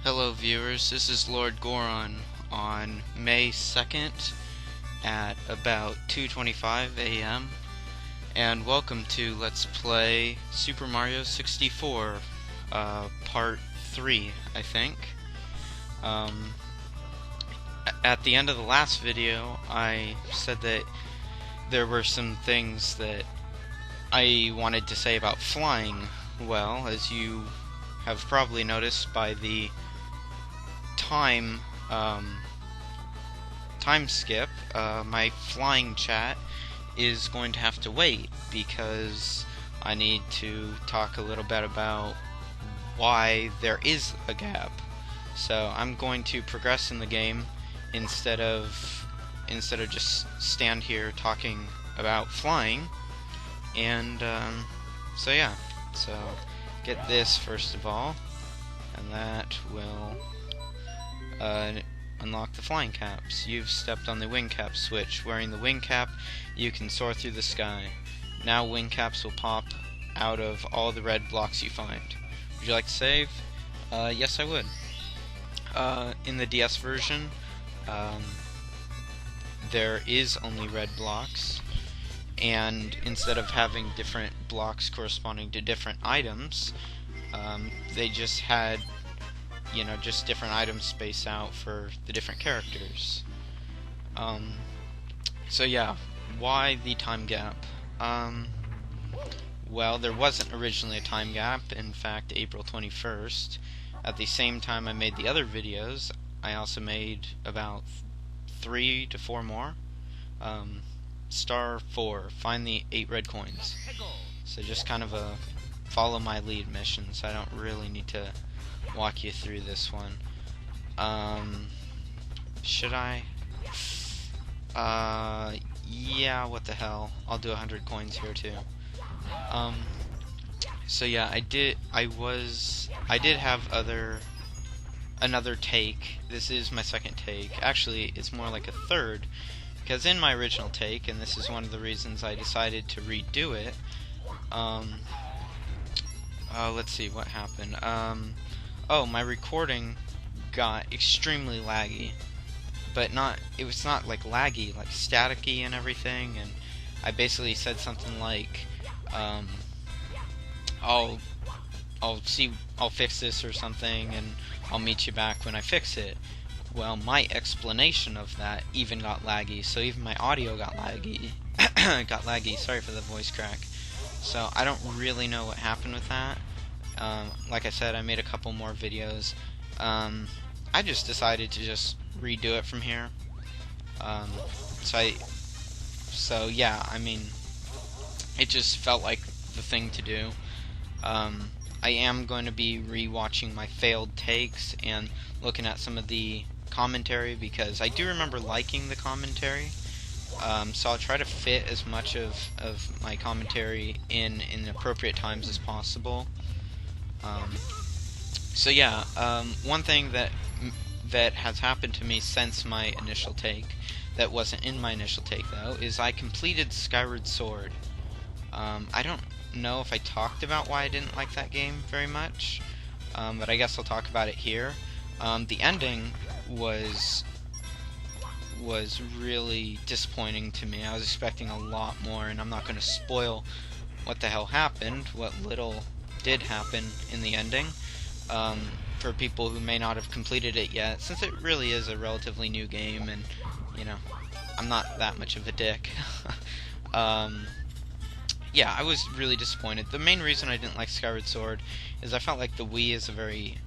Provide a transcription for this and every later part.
Hello viewers, this is LordGoron on May 2nd at about 2:25 a.m. and welcome to Let's Play Super Mario 64 Part 3, I think. At the end of the last video, I said that there were some things that I wanted to say about flying. Well, as you have probably noticed by the time skip, my flying chat is going to have to wait because I need to talk a little bit about why there is a gap. So I'm going to progress in the game instead of just stand here talking about flying. And so yeah, so get this first of all, and that will unlock the flying caps. You've stepped on the wing cap switch. Wearing the wing cap, you can soar through the sky. Now wing caps will pop out of all the red blocks you find. Would you like to save? Yes, I would. In the DS version, there is only red blocks, and instead of having different blocks corresponding to different items, they just had just different items spaced out for the different characters. So yeah, why the time gap? Well, there wasn't originally a time gap. In fact, April 21st, at the same time I made the other videos, I also made about 3 to 4 more. Star 4, find the 8 red coins. So just kind of a follow my lead mission, so I don't really need to walk you through this one. Should I? Yeah, what the hell. I'll do 100 coins here too. So yeah, I did have another take. This is my second take. Actually, it's more like a third, because in my original take, and this is one of the reasons I decided to redo it, let's see what happened. Oh, my recording got extremely laggy, but it was not like laggy, like staticky and everything, and I basically said something like, I'll fix this or something, and I'll meet you back when I fix it. Well, my explanation of that even got laggy, so even my audio got laggy. Sorry for the voice crack. So I don't really know what happened with that. Like I said, I made a couple more videos. I just decided to just redo it from here. So yeah, I mean, it just felt like the thing to do. I am going to be re-watching my failed takes and looking at some of the commentary, because I do remember liking the commentary. So I'll try to fit as much of my commentary in appropriate times as possible. So yeah, one thing that has happened to me since my initial take, that wasn't in my initial take though, is I completed Skyward Sword. I don't know if I talked about why I didn't like that game very much, but I guess I'll talk about it here. The ending was really disappointing to me. I was expecting a lot more, and I'm not going to spoil what the hell happened, what little did happen in the ending, for people who may not have completed it yet, since it really is a relatively new game, and I'm not that much of a dick. Yeah, I was really disappointed. The main reason I didn't like Skyward Sword is I felt like the Wii is a very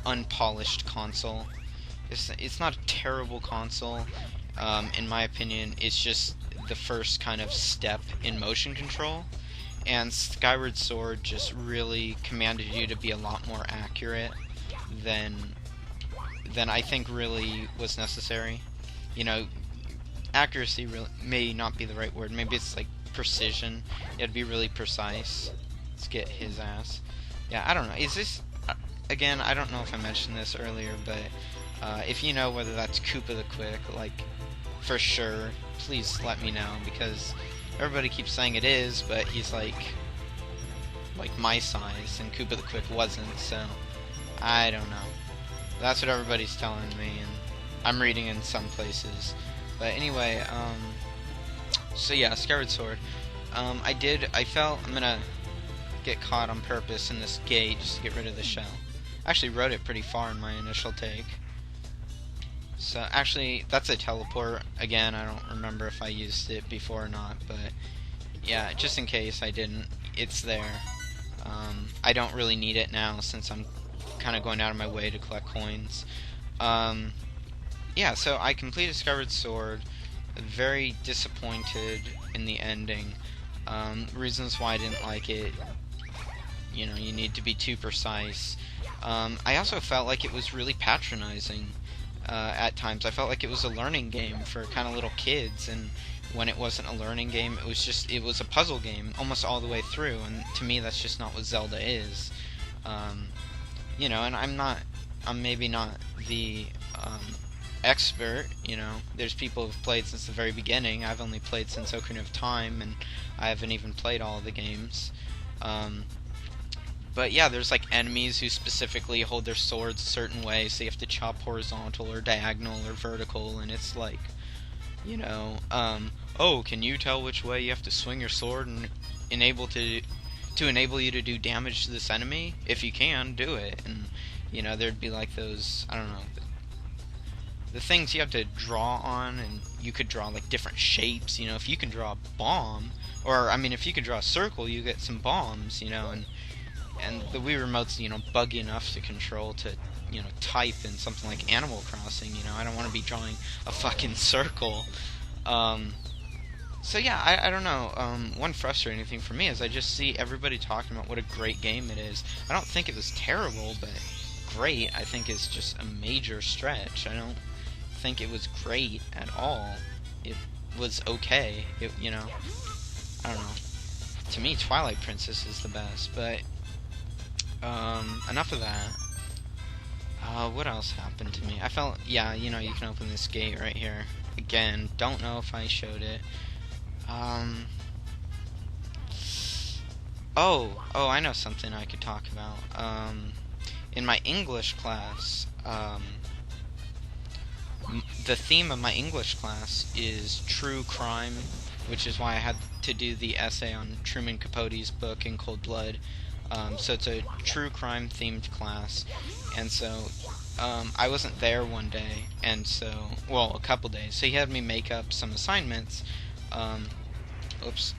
unpolished console. It's not a terrible console, in my opinion. It's just the first kind of step in motion control, and Skyward Sword just really commanded you to be a lot more accurate than I think really was necessary. Accuracy really may not be the right word. Maybe it's like precision. You had to be really precise. Let's get his ass. Yeah, I don't know. Is this again? I don't know if I mentioned this earlier, but if you know whether that's Koopa the Quick, like, for sure, please let me know, because everybody keeps saying it is, but he's like my size, and Koopa the Quick wasn't, so I don't know. That's what everybody's telling me, and I'm reading in some places. But anyway, so yeah, Skyward Sword. I felt I'm gonna get caught on purpose in this gate just to get rid of the shell. I actually wrote it pretty far in my initial take. So actually, that's a teleport. Again, I don't remember if I used it before or not, but yeah, just in case I didn't, it's there. I don't really need it now since I'm kind of going out of my way to collect coins. Yeah, so I completed Skyward Sword. Very disappointed in the ending. Reasons why I didn't like it. You know, you need to be too precise. I also felt like it was really patronizing at times. I felt like it was a learning game for kind of little kids, and when it wasn't a learning game, it was a puzzle game almost all the way through, and to me that's just not what Zelda is. You know, and I'm maybe not the expert, you know. There's people who've played since the very beginning. I've only played since Ocarina of Time, and I haven't even played all of the games. But yeah, there's like enemies who specifically hold their swords a certain way, so you have to chop horizontal or diagonal or vertical, and it's like, you know, oh, can you tell which way you have to swing your sword and enable you to do damage to this enemy? If you can, do it. And you know, there'd be like those, I don't know, the things you have to draw on, and you could draw like different shapes. You know, if you can draw a bomb, or I mean, if you could draw a circle, you get some bombs. You know, and the Wii Remote's, you know, buggy enough to control to, you know, type in something like Animal Crossing. You know, I don't want to be drawing a fucking circle. So yeah, I don't know. One frustrating thing for me is I just see everybody talking about what a great game it is. I don't think it was terrible, but great, I think, is just a major stretch. I don't think it was great at all. It was okay. You know, I don't know. To me, Twilight Princess is the best, but enough of that. What else happened to me? I felt, yeah, you know, you can open this gate right here. Again, don't know if I showed it. Oh, I know something I could talk about. In my English class, the theme of my English class is true crime, which is why I had to do the essay on Truman Capote's book In Cold Blood. So it's a true crime themed class, and so I wasn't there one day, and so, well, a couple days, so he had me make up some assignments. Whoops.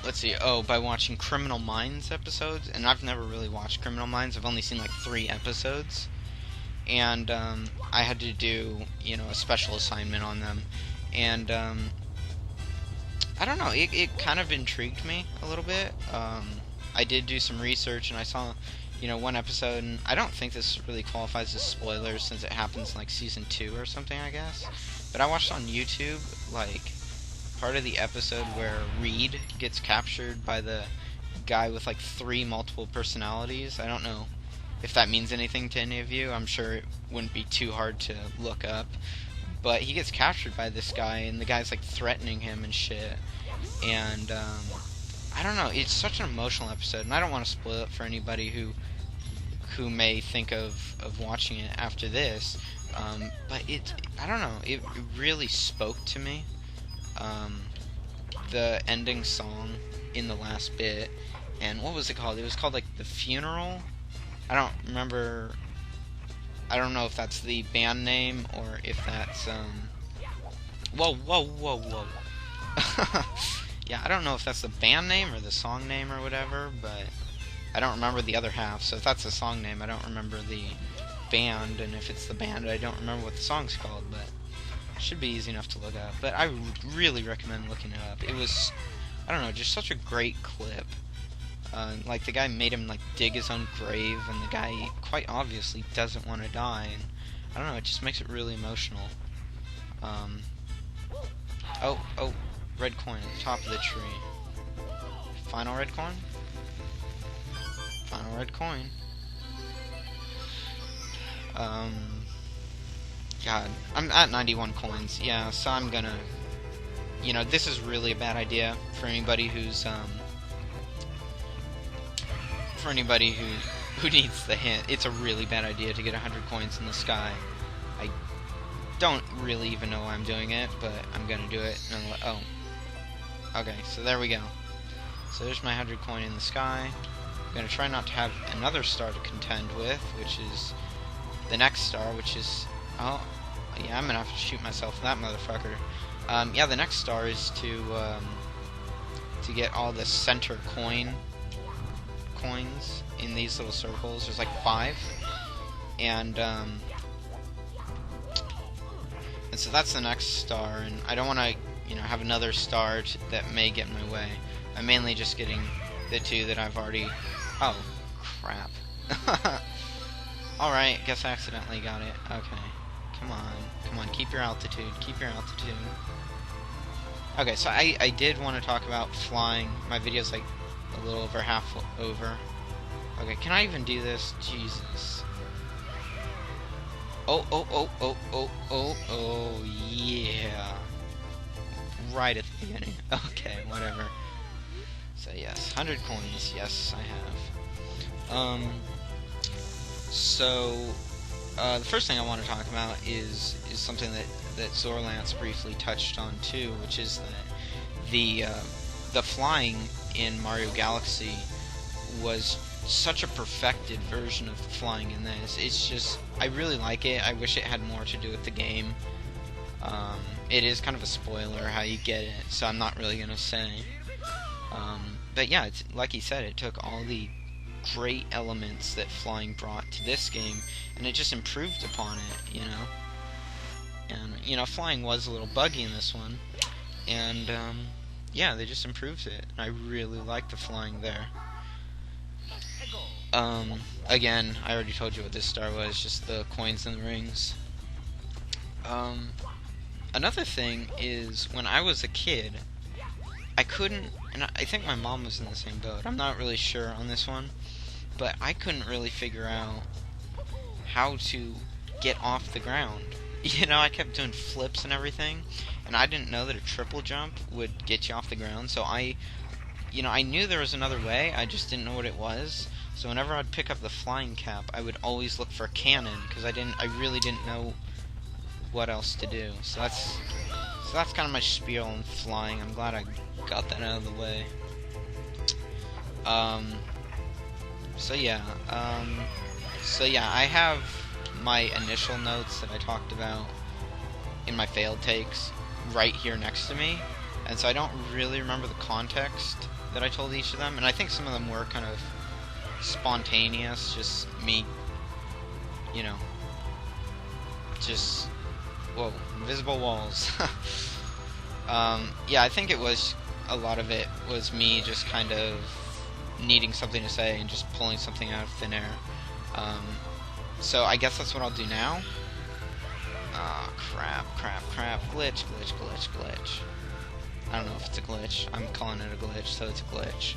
Let's see, by watching Criminal Minds episodes, and I've never really watched Criminal Minds, I've only seen like 3 episodes, and I had to do, you know, a special assignment on them, and I don't know, it kind of intrigued me a little bit. I did do some research, and I saw, you know, one episode, and I don't think this really qualifies as spoilers since it happens in like season 2 or something, I guess, but I watched on YouTube, like, part of the episode where Reed gets captured by the guy with like 3 multiple personalities. I don't know if that means anything to any of you. I'm sure it wouldn't be too hard to look up, but he gets captured by this guy, and the guy's like threatening him and shit, and I don't know, it's such an emotional episode, and I don't want to spoil it for anybody who may think of watching it after this, but I don't know, it really spoke to me. The ending song in the last bit, and what was it called? It was called like The Funeral. I don't remember. I don't know if that's the band name or if that's whoa. Yeah, I don't know if that's the band name or the song name or whatever, but I don't remember the other half. So if that's the song name, I don't remember the band, and if it's the band, I don't remember what the song's called, but it should be easy enough to look up. But I would really recommend looking it up. It was, I don't know, just such a great clip. Like, the guy made him, like, dig his own grave, and the guy quite obviously doesn't want to die, and I don't know, it just makes it really emotional. Oh, red coin at the top of the tree. Final red coin? Final red coin. God, I'm at 91 coins, yeah, so I'm gonna, you know, this is really a bad idea for anybody who's, for anybody who needs the hint, it's a really bad idea to get 100 coins in the sky. I don't really even know why I'm doing it, but I'm gonna do it. Oh, okay, so there we go. So there's my 100 coin in the sky. I'm gonna try not to have another star to contend with, which is the next star, which is, oh, yeah, I'm gonna have to shoot myself with that motherfucker. Yeah, the next star is to get all the center coins in these little circles. There's like 5, and so that's the next star, and I don't want to, have another star that may get in my way. I'm mainly just getting the 2 that I've already... Oh, crap. Alright, guess I accidentally got it. Okay. Come on, keep your altitude, Okay, so I did want to talk about flying. My video's like a little over half over. Okay, can I even do this? Jesus. Oh, yeah. Right at the beginning. Okay, whatever. So yes, 100 coins, yes, I have. The first thing I want to talk about is something that Zorlance briefly touched on too, which is that the flying in Mario Galaxy was such a perfected version of the flying in this. It's just, I really like it. I wish it had more to do with the game. It is kind of a spoiler how you get it, so I'm not really gonna say. But yeah, it's, like he said, it took all the great elements that flying brought to this game, and it just improved upon it, And, flying was a little buggy in this one, and, yeah, they just improved it, and I really like the flying there. Again, I already told you what this star was, just the coins and the rings. Another thing is, when I was a kid, I couldn't, and I think my mom was in the same boat, I'm not really sure on this one, but I couldn't really figure out how to get off the ground. I kept doing flips and everything, and I didn't know that a triple jump would get you off the ground, so I knew there was another way, I just didn't know what it was. So whenever I'd pick up the flying cap, I would always look for a cannon, because I really didn't know what else to do. So that's kind of my spiel on flying. I'm glad I got that out of the way. So yeah, I have my initial notes that I talked about in my failed takes right here next to me, and so I don't really remember the context that I told each of them, and I think some of them were kind of spontaneous, just me, just, whoa, invisible walls. Yeah, I think it was, a lot of it was me just kind of needing something to say and just pulling something out of thin air. So I guess that's what I'll do now. Oh, crap, glitch. I don't know if it's a glitch. I'm calling it a glitch, so it's a glitch.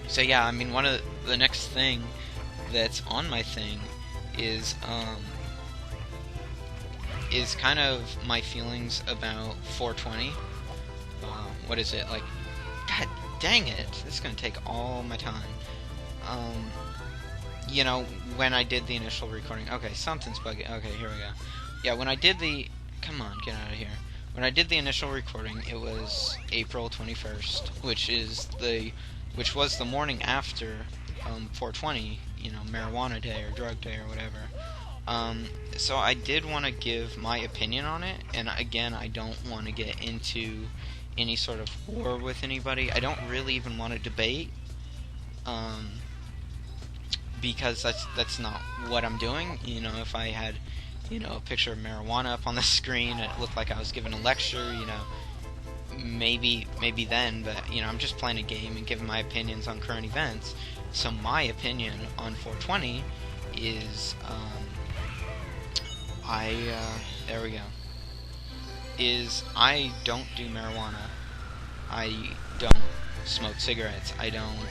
So yeah, I mean, one of the next thing that's on my thing is kind of my feelings about 420. What is it, like, god dang it, this is gonna take all my time. When I did the initial recording, okay, something's bugging, okay, here we go. Yeah, when I did the, come on, get out of here. When I did the initial recording, it was April 21st, which was the morning after 420, marijuana day or drug day or whatever. So I did want to give my opinion on it, and again, I don't want to get into any sort of war with anybody. I don't really even want to debate, because that's not what I'm doing. If I had, a picture of marijuana up on the screen and it looked like I was giving a lecture, maybe then, but, I'm just playing a game and giving my opinions on current events. So my opinion on 420 is, there we go, is I don't do marijuana, I don't smoke cigarettes, I don't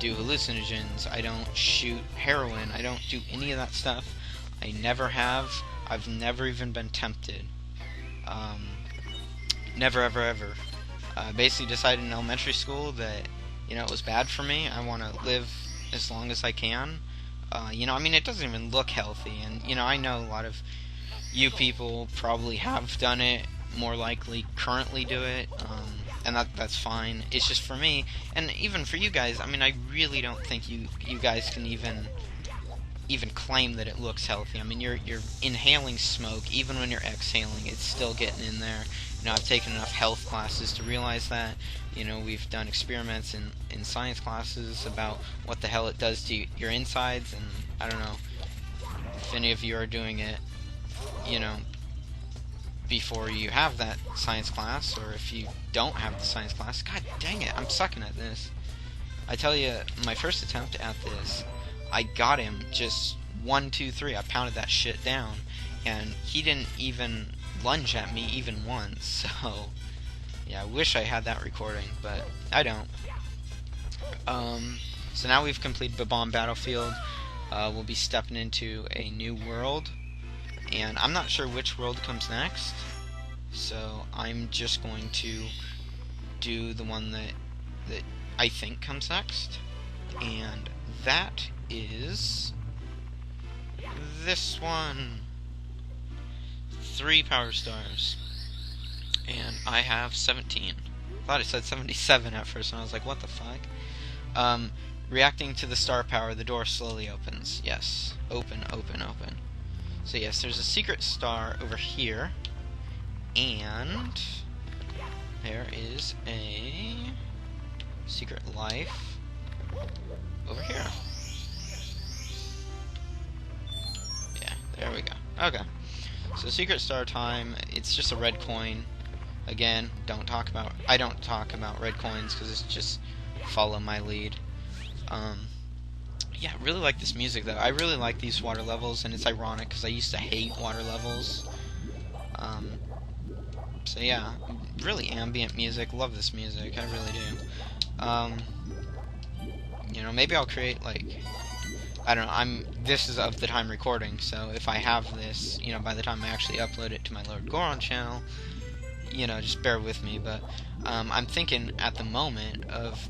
do hallucinogens, I don't shoot heroin, I don't do any of that stuff. I never have. I've never even been tempted. Never, ever, ever. Basically decided in elementary school that it was bad for me. I want to live as long as I can. I mean, it doesn't even look healthy, and I know a lot of you people probably have done it, more likely currently do it, and that's fine. It's just for me, and even for you guys. I mean, I really don't think you guys can even claim that it looks healthy. I mean, you're inhaling smoke, even when you're exhaling, it's still getting in there. I've taken enough health classes to realize that. We've done experiments in science classes about what the hell it does to your insides, and I don't know if any of you are doing it, before you have that science class, or if you don't have the science class. God dang it, I'm sucking at this. I tell you, my first attempt at this, I got him just 1, 2, 3. I pounded that shit down, and he didn't even lunge at me even once. So yeah, I wish I had that recording, but I don't. So now we've completed the bomb battlefield. We'll be stepping into a new world, and I'm not sure which world comes next, so I'm just going to do the one that I think comes next, and that is this one. 3 power stars, and I have 17. I thought it said 77 at first, and I was like, what the fuck? Reacting to the star power, the door slowly opens. Yes, open, open, open. So yes, there's a secret star over here, and there is a secret life over here. Yeah, there we go. Okay. So secret star time, it's just a red coin. Again, I don't talk about red coins because it's just follow my lead. Yeah, I really like this music though. I really like these water levels, and it's ironic because I used to hate water levels. So yeah, really ambient music. Love this music, I really do. Maybe I'll create like, I don't know, this is of the time recording, so if I have this, by the time I actually upload it to my LordGoron channel, just bear with me, but I'm thinking at the moment of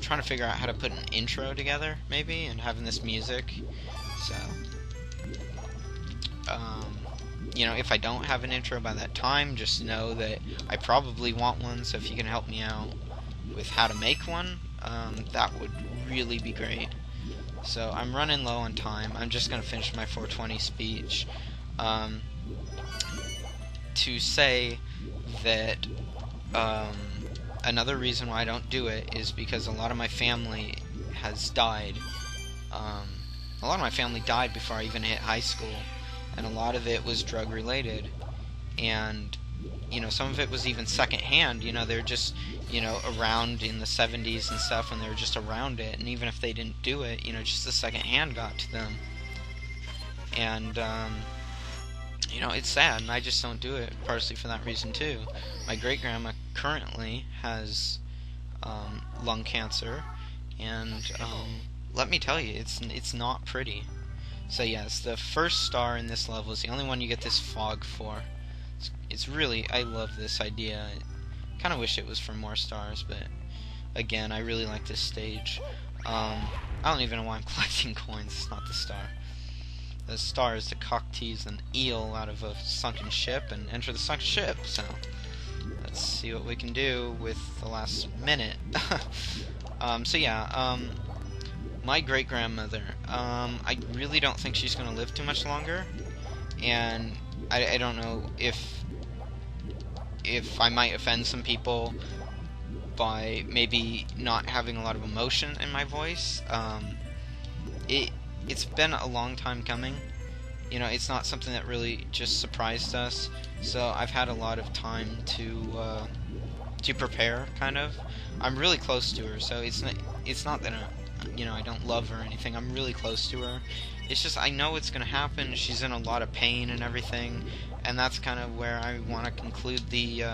trying to figure out how to put an intro together, maybe, and having this music, so, if I don't have an intro by that time, just know that I probably want one, so if you can help me out with how to make one, that would really be great. So I'm running low on time. I'm just going to finish my 420 speech to say that another reason why I don't do it is because a lot of my family has died. A lot of my family died before I even hit high school, and a lot of it was drug related, and some of it was even secondhand. They're just around in the 70s and stuff, when they were just around it, and even if they didn't do it, just the second hand got to them, and it's sad, and I just don't do it, partially for that reason too. My great-grandma currently has lung cancer, and let me tell you, it's not pretty. So yes, the first star in this level is the only one you get this fog for. It's really, I love this idea. I kind of wish it was for more stars, but again, I really like this stage. I don't even know why I'm collecting coins. It's not the star. The star is to cocktease an eel out of a sunken ship and enter the sunken ship. So let's see what we can do with the last minute. So yeah, my great-grandmother, I really don't think she's going to live too much longer, and I don't know if I might offend some people by maybe not having a lot of emotion in my voice. It's been a long time coming. It's not something that really just surprised us, so I've had a lot of time to prepare, kind of. I'm really close to her, so it's not that I don't love her or anything. I'm really close to her. It's just I know it's going to happen. She's in a lot of pain and everything, and that's kind of where I want to conclude the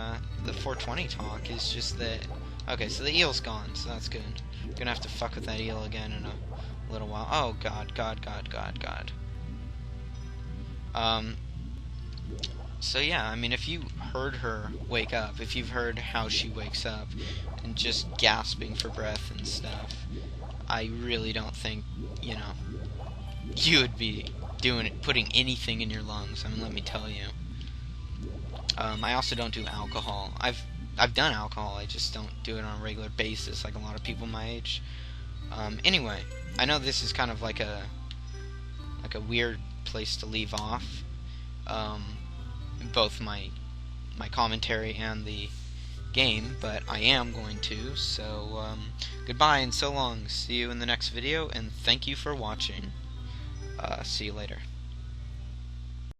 420 talk. Is just that, okay, so the eel's gone, so that's good. I'm gonna have to fuck with that eel again in a little while. Oh god. So yeah, I mean, if you heard her wake up, if you've heard how she wakes up, and just gasping for breath and stuff, I really don't think, you know, you would be doing it, putting anything in your lungs. I mean, let me tell you. I also don't do alcohol. I've done alcohol. I just don't do it on a regular basis, like a lot of people my age. Anyway, I know this is kind of like a weird place to leave off. Both my commentary and the game, but I am going to. So goodbye and so long. See you in the next video, and thank you for watching. See you later.